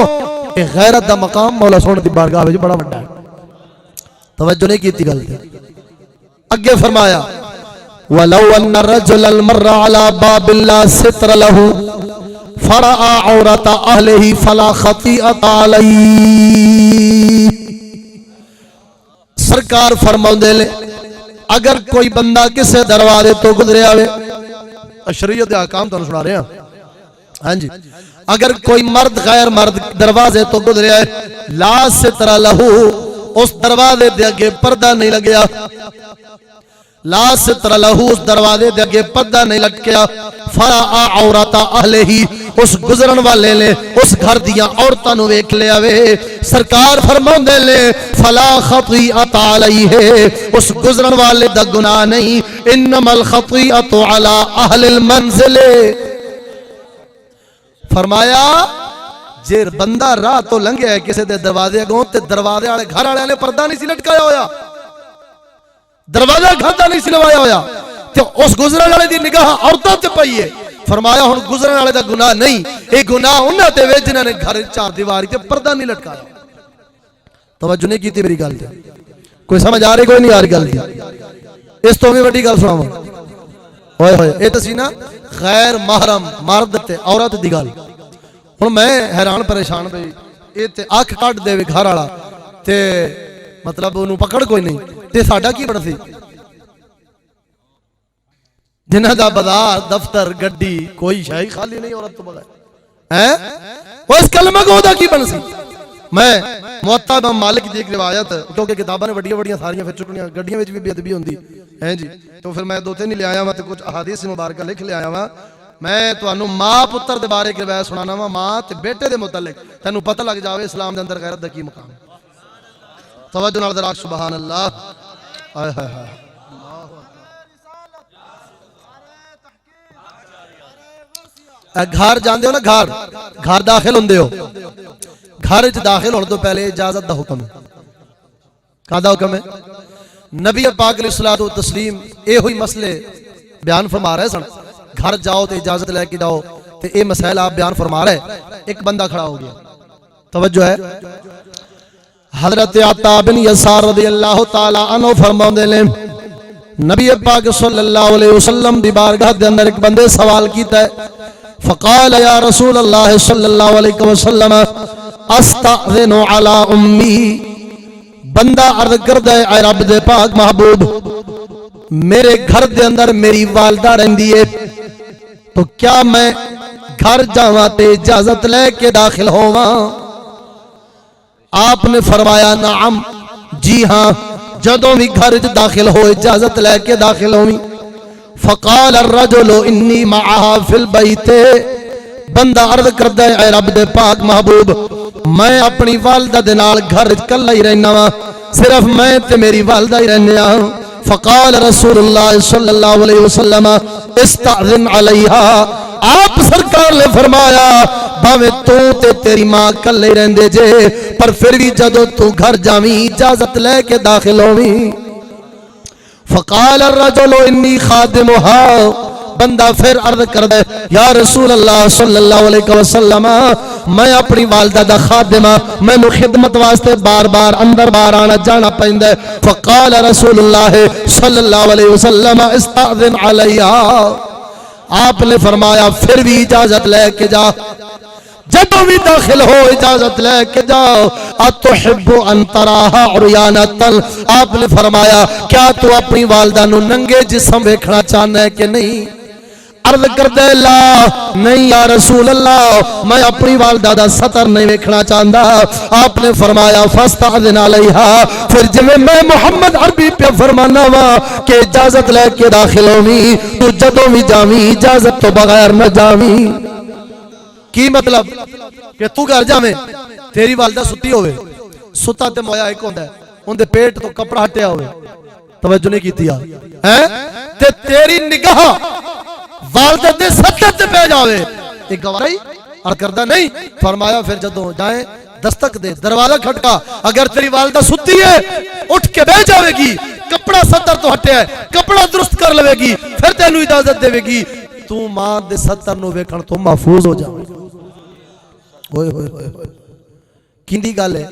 کہ غیرت دا مقام مولا سونے دی بارگاہ وچ بڑا وڈا ہے. توجہ نہیں کیتی گل تے اگے فرمایا وَلَوْ أَنَّ الرَّجُلَ الْمَرَّ عَلَى بَابِ اللَّهِ سِتْرَ لَهُ فَرَأَى عَوْرَةَ أَهْلِهِ فَلَا خَطِيئَةَ عَلَيْهِ. سرکار فرماؤندے لے اگر کوئی بندہ کسے دروازے تو گزرے آوے, شریعت دے احکام تو سنا رہے ہیں. ہاں جی, اگر کوئی مرد غیر مرد دروازے تو گزرے آئے لا ستر لہو, اس دروازے دے اگے پردہ نہیں لگیا, لا ستر لہو اس دروازے دے اگے پردہ نہیں لٹکیا. فرا عورت اہلہی اس گزرن والے نے اس گھر دیاں عورتاں نو ویکھ لیا وے. سرکار فرماندے لے فلا خطیئۃ علیہ, اس گزرن والے دا گناہ نہیں, انما الخطیئۃ علی اہل المنزل. فرمایا جے بندہ راہ تو لنگیا ہے کسے دے دروازے اگوں تے دروازے والے گھر والے نے پردہ نہیں سی لٹکایا ہویا, دروازہ گھر دا نہیں سی لوایا ہویا, تے اس گزرن والے دی نگاہ عورتاں تے پئی ہے, فرمایا ہن گزرن والے دا گناہ نہیں، اے گناہ انہاں تے وے جنہاں نے گھر چار دیواری تے پردہ نہیں لٹکایا۔ توجہ نہیں کیتی میری گل تے؟ کوئی سمجھ آ رہی کوئی نہیں آ رہی گل دی؟ اس تو بھی بڑی گل سناواں، ہوئے ہوئے اے تے سی نا غیر محرم مرد تے عورت دی گل۔ ہن میں حیران پریشان بھئی اے تے اکھ کڈ دے گھر والا تے مطلب انہوں پکڑ کوئی نہیں تے ساڈا کی بن سی؟ جنہ دا بازار دفتر گڈی کوئی شے خالی نہیں عورت تو بغیر ہیں، وہ اس کلمہ کو دا کی بن سی؟ میں موطا امام مالک دی ایک روایت، کیونکہ کتاباں نے بڑیاں بڑیاں ساریاں پھر چکنیاں، گڈیاں وچ بھی بے ادبی ہوندی ہیں جی، تو پھر میں دو تین ہی لے آیا ہاں تے کچھ احادیث مبارکہ لکھ لے آیا ہاں۔ میں تانوں ماں پتر دے بارے ایک روایت سنانا وا، ماں تے بیٹے دے متعلق تینوں پتہ لگ جاوے اسلام دے اندر غیرت دا کی مقام۔ توجہ نال ذرا سبحان اللہ، ہائے ہائے ہائے، گھر جاندے ہو نا، گھر داخل ہوندے ہو، گھر وچ داخل ہونے تو پہلے اجازت دا حکم ہے۔ کہدا حکم ہے؟ نبی پاک علیہ الصلوۃ والتسلیم اے ہوئی مسئلے بیان فرما رہے سن، گھر جاؤ تے اجازت لے کے جاؤ، تے اے مسائل آپ بیان فرما رہے۔ ایک بندہ کھڑا ہو گیا، توجہ ہے، حضرت عطا بن یسار رضی اللہ تعالی عنہ فرماندے نے نبی پاک صلی اللہ علیہ وسلم دی بارگاہ دے اندر ایک بندے سوال کیتا ہے، فقال یا رسول اللہ صلی اللہ علیہ وسلم استأذن علی امی، بندہ عرض کردہ ہے اے رب دے پاک محبوب، میرے گھر دے اندر میری والدہ رہندی ہے، تو کیا میں گھر جاواں تے اجازت لے کے داخل ہوواں؟ آپ نے فرمایا نعم، جی ہاں، جدوں بھی گھر داخل ہو اجازت لے کے داخل ہوئی۔ فقال الرجل انی معہا فی البیت، بندہ عرض کردا ہے اے رب دے پاک محبوب، میں اپنی والدہ دے نال گھر کلا ہی رہنا وا، صرف میں تے میری والدہ ہی رہنے ہاں۔ فقال رسول اللہ صلی اللہ علیہ وسلم استأذن علیہا، آپ سرکار نے فرمایا باویں تو تے تیری ماں کلے رہندے جے، پر پھر بھی جدو تو گھر جاویں اجازت لے کے داخل ہوویں۔ فقال الرجل انی خادمها، بندہ پھر عرض کردے یا رسول اللہ صلی اللہ علیہ وسلم، میں اپنی والدہ دا خادمہ، میں نو خدمت واسطے بار بار اندر بار آنا جانا پہندے۔ فقال رسول اللہ صلی اللہ علیہ وسلم استأذن علیہا، آپ نے فرمایا پھر بھی اجازت لے کے جا، جب بھی داخل ہو اجازت لے کے جاؤ۔ اتحب ان تراہا عریانۃ، آپ نے فرمایا کیا تو اپنی والدہ نو ننگے جسم دیکھنا چاہنا ہے کہ نہیں؟ عرض کردے لا، نہیں یا رسول اللہ، میں اپنی والدہ دا سطر نہیں دیکھنا چاہتا۔ آپ نے فرمایا فاستأذن علیہا، پھر جویں میں محمد عربی پہ فرمانا وا کہ اجازت لے کے داخل ہوویں، تو جدوں بھی جاویں اجازت تو بغیر نہ جاویں۔ کی مطلب کہ تو گھر جاویں تیری والدہ ستی ہوئے، ستا تے مویا ایک ہوندا ہے، ان دے پیٹ تو کپڑا ہٹیا ہوئے، توجہ نہیں کیتی ہے تے تیری نگاہ والدہ دے سطر تے پہ جاوے، ایک گوارئی اور کردہ نہیں۔ فرمایا پھر جدوں جائیں دستک دے، دروازہ کھٹکا، اگر تیری والدہ ستی ہے اٹھ کے بہ جاوے گی، کپڑا سطر تو ہٹیا ہے، کپڑا درست کر لوے گی، پھر تینوں اجازت دے گی، تو ماں دے سطر نو ویکھن تو محفوظ ہو جاوے۔ ہوئے ہوئے ہوئے ہوئے کیندی گل ہے؟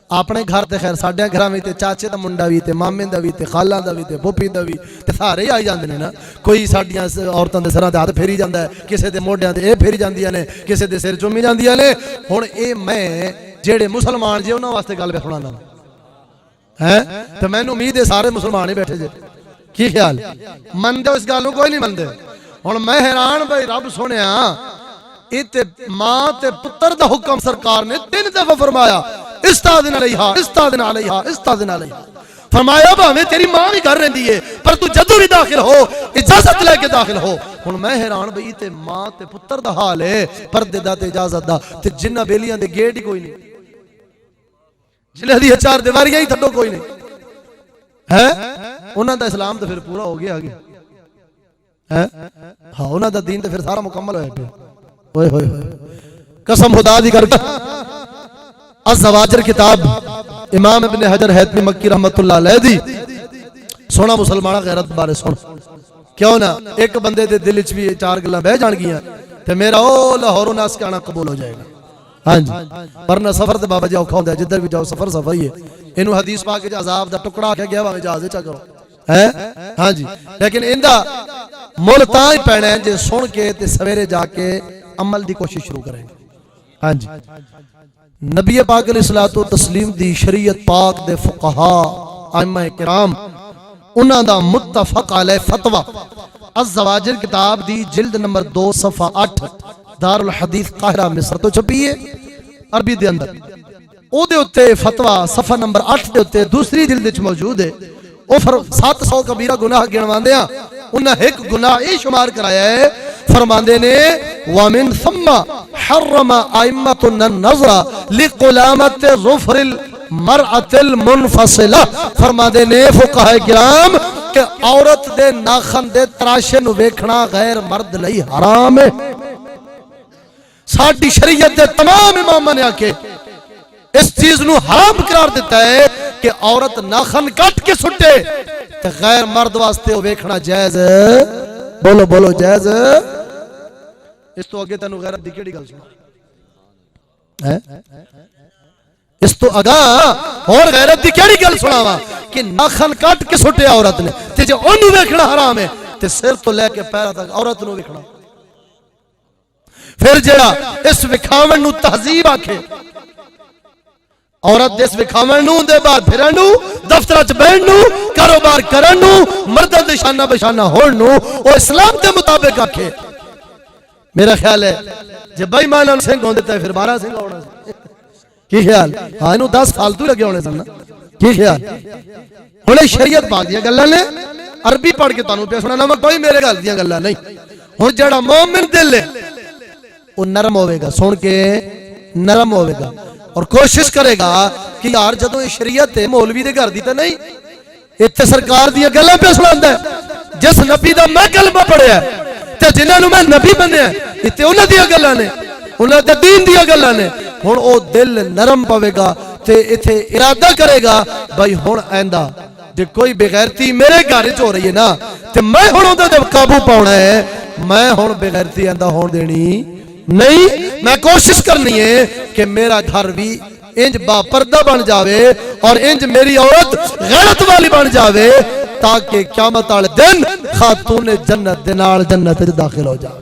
اپنے گھر تے خیر ساڈے گھراں وچ تے چاچے دا منڈا وی تے مامے دا وی تے خالاں دا وی تے پھوپھی دا وی تے سارے ہی آئی جاندے نے نا، کوئی ساڈیاں عورتاں دے سراں تے ہاتھ پھیری جاندا ہے، کسے دے موڈیاں تے اے پھیری جاندیاں نے، کسے دے سر چومی جاندیاں نے۔ ہن اے میں جیڑے مسلمان جے انہاں واسطے گل سنانا ہیں تے مینوں امید ہے سارے مسلمان ہی بیٹھے جے، کی خیال مندے اس گل نوں؟ کوئی نہیں مندے۔ ہن میں حیران بھائی رب سنیا اتے ماں تے پتر دا حکم سرکار نے 3 دفعہ فرمایا استاذن علیہا استاذن علیہا استاذن علیہا، فرمایا بھاویں تیری ماں بھی گھر رہندی ہے پر تو جدوں بھی داخل ہو اجازت لے کے داخل ہو۔ ہن میں حیران بھئی تے ماں تے پتر دا حال ہے، پردے دا تے اجازت دا، تے جنہ بیلیاں دے گیٹ ہی کوئی نہیں، جنہ دی چار دیواریاں ہی تھڈو کوئی نہیں ہے، انہاں دا اسلام تے پھر پورا ہو گیا آگے ہے، ہاں انہاں دا دین تے پھر سارا مکمل ہویا پیا۔ ہوئے ہوئے ہوئے قسم خدا دی کر کے الزواجر کتاب امام ابن حجر حیثمی مکی رحمت اللہ علیہ دی، سونا مسلمانہ غیرت بارے سن کیوں نہ ایک بندے دے دل وچ بھی چار گلاں بہ جان گیاں تے میرا او لاہوروں ناس کے آنا قبول ہو جائے گا. ہاں جی ورنہ سفر تے بابا جی اوکھا ہوندا ہے جدھر بھی جاؤ سفر سفر ہی ہے. اینو حدیث پاک وچ عذاب دا ٹکڑا آکھیا گیا وا جہاز چا کرو ہے. ہاں جی لیکن ایندا مول تاں ہی پینا ہے جے سن کے تے سویرے جا کے عمل دی کوشش شروع کریں. ہاں جی نبی پاک علیہ الصلوۃ والتسلیم دی شریعت پاک دے فقہا ائمہ کرام انہاں دا متفق علیہ فتوی الزواجر کتاب دی جلد نمبر 2 صفحہ 8 دار الحدیث قاہرہ مصر تو چھپی ہے عربی دے اندر. او دے اوتے فتوی صفحہ نمبر 8 دے اوتے دوسری جلد وچ موجود ہے. او 700 کبیرہ گناہ گنواندے ہیں انہاں ایک گناہ یہ شمار کرایا ہے فرماندے نے ومن ثم حرم ائمتنا النظر لقلامت ظفر المرأة المنفصلہ. فرماندے نے فقہاء کرام کہ عورت دے ناخن دے تراشے نو ویکھنا غیر مرد لئی حرام ہے. ساڈی شریعت دے تمام اماماں نے آکے اس چیز نو حرام قرار دیتا ہے کہ عورت ناخن کٹ کے سٹے تے غیر مرد واسطے وہ ویکھنا جائز. بولو بولو جائز. اس تو اگے تینوں غیرت دی کیڑی گل سنا اس تو اگاں اور غیرت دی کیڑی گل سناواں کہ ناخن کٹ کے سٹے عورت نے تے جے اونوں ویکھنا حرام ہے تے سر تو لے کے پیروں تک عورت نو ویکھنا. پھر جڑا اس وکھاون نو تہذیب آکھے عورت دے اس وکھاون نو دے بعد پھرن نو دفتر وچ بیٹھن نو کاروبار کرن نو مرداں دے شانہ بشانہ ہون نو او اسلام دے مطابق آکھے. میرا خیال ہے جے بے ایمان سنگ ہوندے تے پھر 12 سنگ ہونا سی. کی خیال ہاں اینو 10 سال تو لگے ہونے سن نا. کی خیال ہن شریعت پاک دی گلاں نے عربی پڑھ کے تانوں پیا سنانا کوئی میرے گل دی گلاں نہیں. ہن جڑا مومن دل ہے وہ نرم ہوے گا سن کے نرم ہوے گا اور کوشش کرے گا کہ یار جدوں یہ شریعت ہے مولوی دے گھر دی تے نہیں ایتھے سرکار دی گلاں پہ سناندا ہے جس نبی دا میں کلمہ پڑھیا تے جنہاں نوں میں نبی بنیا ایتھے انہاں دی گلاں نے انہاں دے دین دی گلاں نے. ہن او دل نرم پوے گا تے ایتھے ارادہ کرے گا بھائی ہن ایندا جے کوئی بے غیرتی میرے گھر وچ ہو رہی ہے نا تے میں ہن اوندا تے قابو پاؤنا ہے. میں ہن بے غیرتی ایندا ہون دینی نہیں. میں کوشش کرنی ہے کہ میرا گھر بھی انج با پردہ بن جاوے اور انج میری عورت غیرت والی بن جاوے تاکہ قیامت والے دن خاتون جنت دے نال جنت وچ داخل ہو جاوے.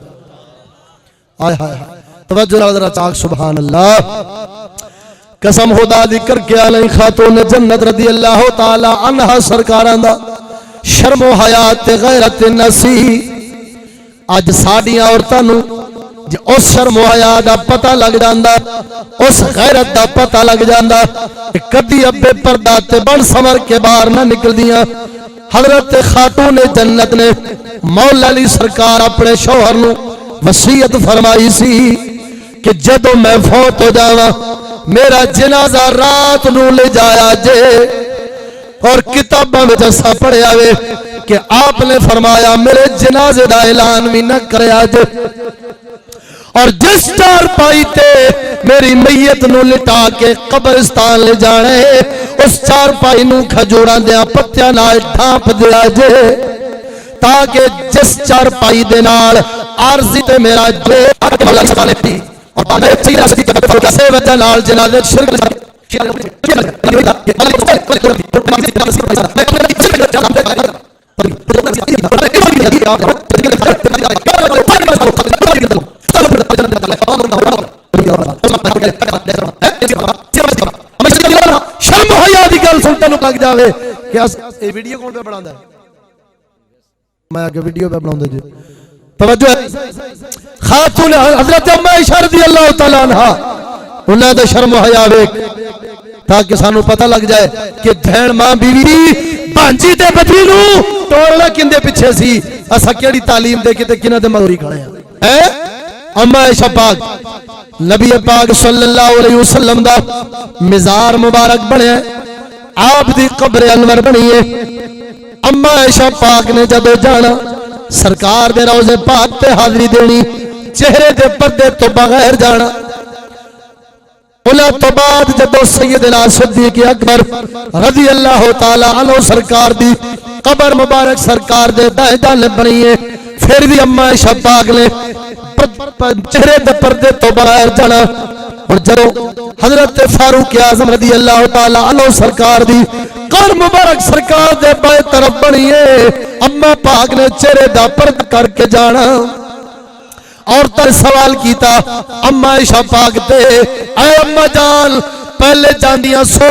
ہائے ہائے توجہ ذرا چاک سبحان اللہ. قسم خدا دی کر کے علی خاتون جنت رضی اللہ تعالی عنہا سرکاراں دا شرم و حیا تے غیرت نسی اج ساڈیاں عورتاں نوں جے اس شرم و حیا دا پتہ لگ جاندا اس غیرت دا پتہ لگ جاندا کہ کدی ابے پردہ تے بن سمر کے باہر نہ نکلدیاں. حضرت خاتون جنت نے مولا علی سرکار اپنے شوہر نو وصیت فرمائی سی کہ جدوں میں فوت ہو جاواں میرا جنازہ رات نو لے جایا جے. اور کتاباں وچ ایسا پڑھیا وے کہ آپ نے فرمایا میرے جنازے دا اعلان بھی نہ کریا جے اور جس چار پائی تے میری میت نو لٹا کے قبرستان لے جانے اس چار پائی نو کھجوراں دیاں پتیاں نال ڈھانپ دیا جے تاکہ جس چار پائی دے نال عارضی تے میرا جو مولا سبحانہ دی اور میں چیرا سکی کسے وجہ نال جنازے شرک شرم حیا دی گل سن تینوں لگ جاوے کہ اے ویڈیو کون پہ بناوندا ہے میں اگے ویڈیو پہ بناوندا جی. توجہ خاتون حضرت ام عائشہ رضی اللہ تعالی عنہا انہاں دا شرم و حیا ویکھ تاکہ سانو پتہ لگ جائے کہ بہن ماں بیوی بانجی تے بچی نو توڑنا کندے پیچھے سی اسا کیڑی تعلیم دے کے تے کناں تے مغری کھڑے ہیں. ام عائشہ پاک نبی پاک صلی اللہ علیہ وسلم دا مزار مبارک بنیا آپ دی قبر انور بنی ہے. ام عائشہ پاک نے جدو جانا سرکار دے روضے پاک تے حاضری دینی چہرے دے پردے تو بغیر جانا انہاں تو بعد جدو سیدنا صدیق اکبر رضی اللہ تعالی عنہ سرکار دی قبر مبارک سرکار دے دائیں جانب بنی ہے، پھر بھی اما عائشہ پاک نے چہرے دے پردے تو بغیر جانا، اور جدو حضرت فاروق اعظم رضی اللہ تعالی عنہ سرکار دی قبر مبارک سرکار دے بائیں طرف بنی ہے، اما پاک نے چہرے دا پرد کر کے جانا اور تر سوال کیتا اما عائشہ پاک تے، اے اما جان پہلے جاندیاں سو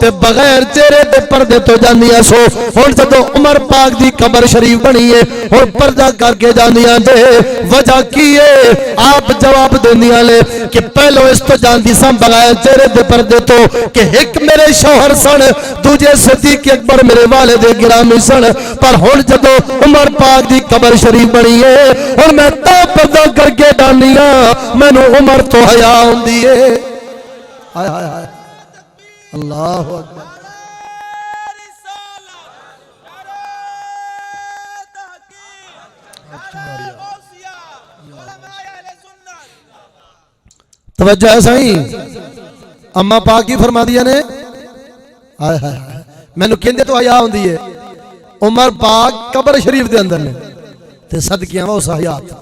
تے بغیر چہرے دے پردے تو جاندیاں سو، ہن جدو عمر پاک دی قبر شریف بنی ہے اور پردہ کر کے جاندیاں دے وجہ کی ہے؟ آپ جواب دیندیاں لے کہ پہلو اس تو جاندی سن بغیر چہرے دے پردے تو کہ ایک میرے شوہر سن، دوجے صدیق اکبر میرے والد گرامی سن، پر ہن جدو عمر پاک دی قبر شریف بنی ہے اور میں تا پردہ کر کے جاندیاں مینوں عمر تو حیا ہوندی ہے۔ ہائے ہائے ہائے اللہ اکبر۔ توجہ ہے سائیں، اما پاک کی فرما دیا نے ہائے ہائے ہائے میں نو کہندے تو حیا ہوندی ہے، عمر پاک قبر شریف دے اندر نے تے صدقیاں وہ حیات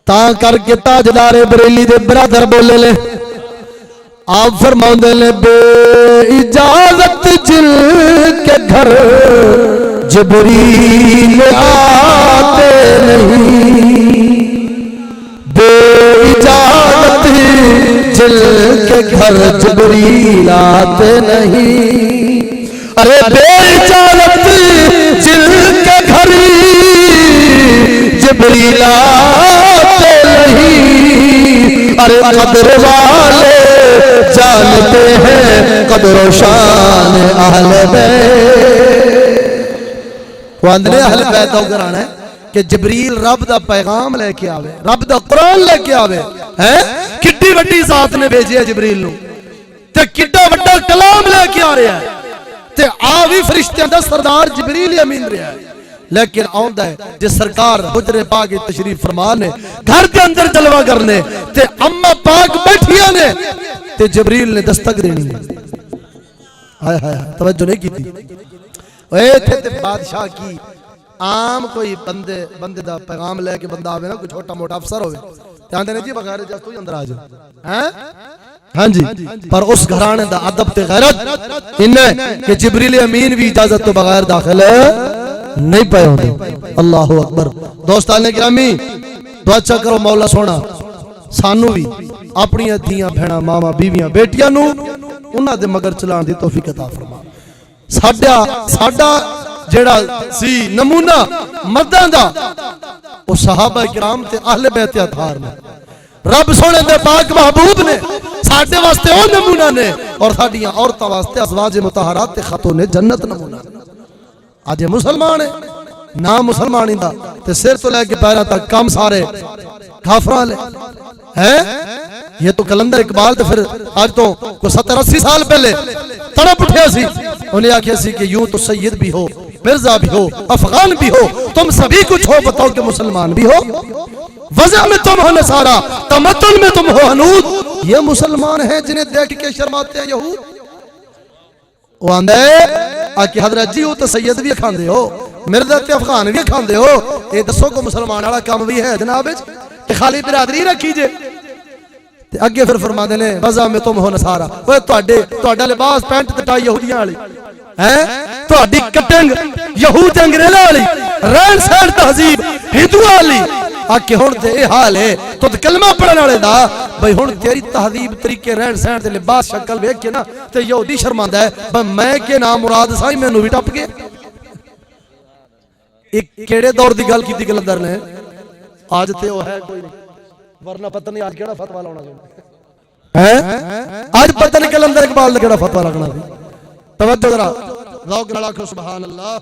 تا کر کے تاجدار بریلی دے برادر بولے لے، آپ فرماؤندے لے بے اجازت جن کے گھر جبریل آتے نہیں، بے اجازت جن کے گھر جبریل آتے نہیں، ارے بے اجازت جن کے گھر جبریل آتے نہیں، ارے قدر والے جانتے ہیں قدر و شان اہل بیت۔ وہ اندنے اہل بیت ہو کر آنا ہے کہ جبریل رب دا پیغام لے کے آوے، رب دا قرآن لے کے آوے، کٹی وڈی ذات نے بھیجی ہے جبریل نو تے کٹا وڈا کلام لے کے آ رہا ہے تے آوی فرشتیاں دا سردار جبریل امین رہا ہے، لیکن آندا ہے جس سرکار حجرے پاک تشریف فرمانے گھر کے اندر جلوہ کرنے تے اما پاک بیٹھیاں نے تے جبریل نے دستک دینی ہے۔ ہائے ہائے توجہ نہیں کی تھی، اے تھے بادشاہ کی عام کوئی بندے دا پیغام لے کے بندہ آوے نا، کوئی چھوٹا موٹا افسر ہوئے چاہتے نہیں جی بغیر اجازت تو اندر آ جائے، ہاں جی، پر اس گھرانے دا ادب تے غیرت انہیں کہ جبریل امین بھی اجازت تو بغیر داخل نہیں پائے ہوتے۔ اللہ اکبر۔ دوستان گرامی دعا اچھا کرو مولا سونا سانو بھی اپنی دھیاں بہناں ماواں بیویاں بیٹیاں نو انہاں دے مگر چلان دی توفیق عطا فرما۔ ساڈا جیڑا سی نمونہ مرداں دا او صحابہ کرام تے اہل بیت اطہار نے، رب سونے دے پاک محبوب نے ساڈے واسطے او نمونہ نے، اور ساڈیاں عورتاں واسطے ازواج مطہرات تے خاتون جنت نمونہ۔ آج مسلمان ہے نا مسلمانی دا تے سر تو لے کے پیرا تک کام سارے کافراں لے ہیں۔ یہ تو کلندر اقبال تے پھر آج تو کوئی 70-80 سال پہلے تڑپ اٹھیا سی، انہیں آکھیا سی کہ یوں تو سید بھی ہو، مرزا بھی ہو، افغان بھی ہو، تم سبھی کچھ ہو، بتاؤ کہ مسلمان بھی ہو۔ وضع میں تم ہو نصارہ، تمدن میں تم ہو ہنود، یہ مسلمان ہیں جنہیں دیکھ کے شرماتے ہیں یہود۔ وہ آندے آکے حضرت جی ہو تو سید بھی کھاندے ہو، مرزا تے افغان بھی کھاندے ہو، اے دسو کو مسلمان والا کام بھی ہے جناب کہ خالی برادری رکھی جے؟ تے اگے پھر فرما دے نے وضع میں تم ہو نصارہ، اوے تہاڈا لباس پینٹ تے ٹائی یہودیاں والی ہیں، تہاڈی کٹنگ یہود انگریزاں والی، رہن سہن تہذیب ہندوؤں والی۔ آکے ہن تے اے حال ہے تو کلمہ پڑھن والے دا بھئی ہن تیری تہذیب طریقے رہن سہن تے لباس شکل ویکھ کے نا تے یہودی شرماندا ہے، بھئی میں کہ نام مراد سائی مینوں بھی ٹپ گیا۔ ایک کیڑے دور دی گل کیتی کلندر نے، آج تے او ہے کوئی نہیں، ورنہ پتہ نہیں آج کیڑا فتوی لاونا ہے، آج پتہ نہیں کلندر اقبال دا کیڑا فتوی لگنا سی۔ توجہ ذرا ذوق نال آکھو سبحان اللہ۔